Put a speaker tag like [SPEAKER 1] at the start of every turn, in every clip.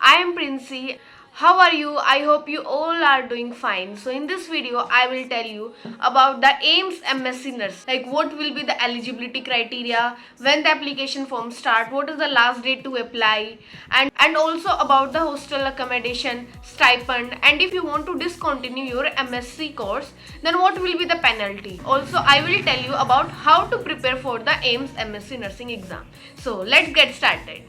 [SPEAKER 1] I am Princey. How are you? I hope you all are doing fine. So in this video, I will tell you about the AIMS MSc Nurse. Like what will be the eligibility criteria, when the application form start, what is the last date to apply, and also about the hostel accommodation, stipend, and if you want to discontinue your MSc course, then what will be the penalty. Also, I will tell you about how to prepare for the AIMS MSc Nursing exam. So let's get started.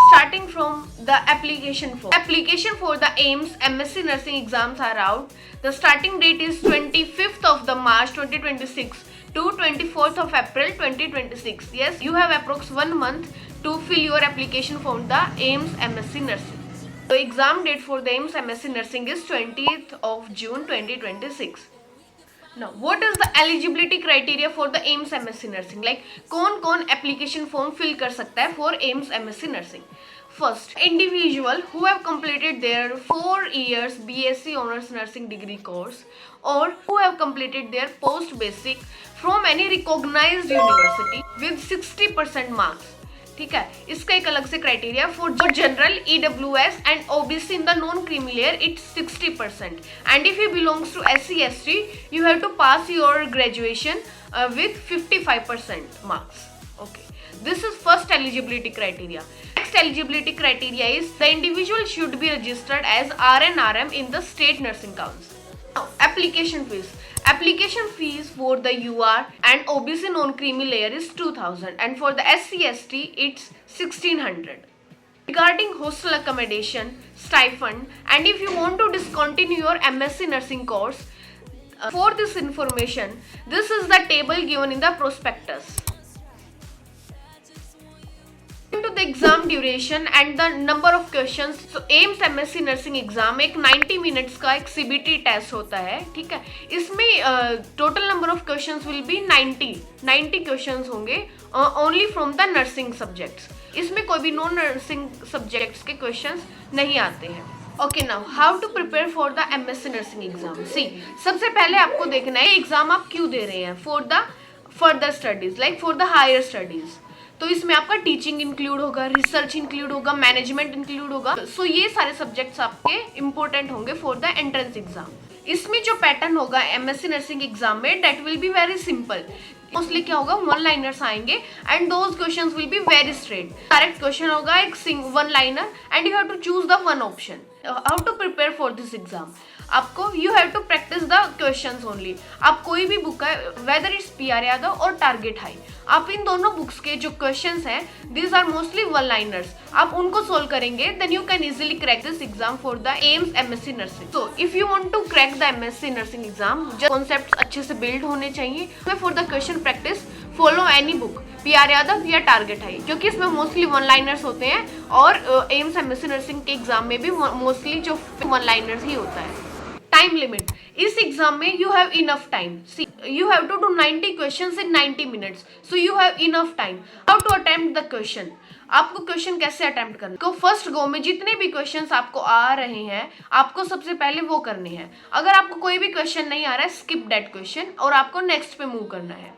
[SPEAKER 1] Starting from the application form. Application for the AIMS MSc Nursing exams are out. The starting date is 25th of the March 2026 to 24th of April 2026. Yes, you have approx 1 month to fill your application for the AIMS MSc Nursing. The exam date for the AIMS MSc Nursing is 20th of June 2026. Now, what is the eligibility criteria for the AIMS MSc Nursing? Like कौन application form fill कर सकता है for AIMS MSc Nursing? First, individual who have completed their 4 years BSc Honors Nursing degree course or who have completed their post basic from any recognized university with 60% marks. ठीक है, इसका एक अलग से criteria for general EWS and OBC in the non creamy layer it's 60% and if you belongs to SC ST you have to pass your graduation with 55% marks. Okay, this is first eligibility criteria. Next eligibility criteria is the individual should be registered as RN/RM in the State Nursing Council. Now, application fees. Application fees for the UR and OBC non-creamy layer is 2000 and for the SC ST it's 1600. Regarding hostel accommodation, stipend, and if you want to discontinue your MSc nursing course, for this information, this is the table given in the prospectus. To the exam duration and the number of questions. So AIMS MSc nursing exam एक 90 minutes का एक CBT test होता है, ठीक है. इसमें total number of questions will be 90 questions होंगे only from the nursing subjects. इसमें कोई भी नॉन नर्सिंग सब्जेक्ट्स के क्वेश्चंस नहीं आते हैं. Okay, now how to prepare for the MSc nursing exam. See, सबसे पहले आपको देखना है एग्जाम आप क्यों दे रहे हैं. For the further studies, like for the higher studies. तो इसमें आपका टीचिंग इंक्लूड होगा, रिसर्च इंक्लूड होगा, मैनेजमेंट इंक्लूड होगा. सो ये सारे सब्जेक्ट्स आपके इंपॉर्टेंट होंगे फॉर द एंट्रेंस एग्जाम. इसमें जो पैटर्न होगा MSc नर्सिंग एग्जाम में that will be very simple. Mostly क्या होगा, वन लाइनर्स आएंगे and those questions will be very straight. Direct question होगा एक one liner and you have to choose the one option. How to prepare for this exam. आपको you have to practise the questions only. आप कोई भी book है, whether it's PR Yadav और target high, आप इन दोनों बुक्स के जो क्वेश्चंस हैं these are mostly one liners. आप उनको सोल्व करेंगे then you can easily crack this exam for the AIMS MSc nursing. So if you want to crack the MSc nursing exam, जो concept अच्छे से build होने चाहिए. For the question practice follow any book, PR Yadav या target high, क्योंकि इसमें mostly one liners होते हैं और AIMS MSc नर्सिंग के एग्जाम में भी मोस्टली जो वन लाइनर्स ही होता है. Time limit. इस एग्जाम में you have enough time. See, you have to do 90 questions in 90 minutes. So you have enough time. How to attempt the question. आपको क्वेश्चन कैसे अटेम्प्ट करना है. फर्स्ट गो में जितने भी क्वेश्चंस आपको आ रहे हैं आपको सबसे पहले वो करने हैं. अगर आपको कोई भी क्वेश्चन नहीं आ रहा है, स्किप दैट क्वेश्चन और आपको नेक्स्ट पे मूव करना है.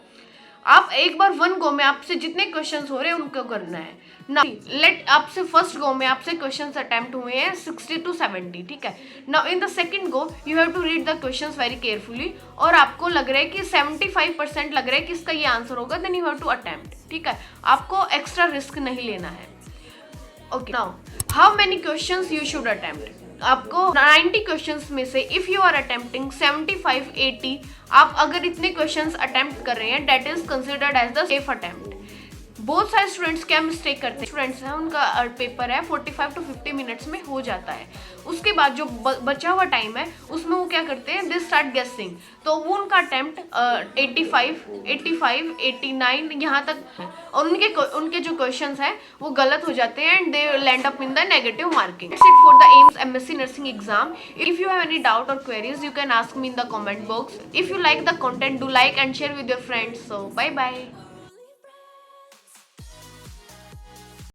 [SPEAKER 1] आप एक बार वन गो में आपसे जितने क्वेश्चंस हो रहे हैं उनको करना है. ना लेट आपसे फर्स्ट गो में आपसे क्वेश्चंस अटेम्प्ट हुए हैं 60 to 70, ठीक है. Now in the second go you have to read the questions very carefully और आपको लग रहा है कि 75% लग रहा है कि इसका ये आंसर होगा, then you have to attempt, ठीक है. आपको एक्स्ट्रा रिस्क नहीं लेना है. Okay, now how many questions you should attempt. आपको 90 क्वेश्चंस में से इफ यू आर अटेम्प्टिंग 75-80, आप अगर इतने क्वेश्चंस अटेम्प्ट कर रहे हैं that is considered as the safe attempt. बहुत सारे स्टूडेंट्स क्या मिस्टेक करते हैं. स्टूडेंट्स हैं उनका पेपर है 45 to 50 मिनट्स में हो जाता है. उसके बाद जो बचा हुआ टाइम है उसमें वो क्या करते हैं, दे स्टार्ट गेसिंग. तो वो उनका अटेम्प्ट 85, 89 यहाँ तक और उनके जो क्वेश्चंस हैं वो गलत हो जाते हैं and they land up in the negative marking. That's it for the AIMS MSc nursing exam. If you have any doubt or queries, you can ask me in the comment box. If you like the content, do like and share with your friends. So bye bye.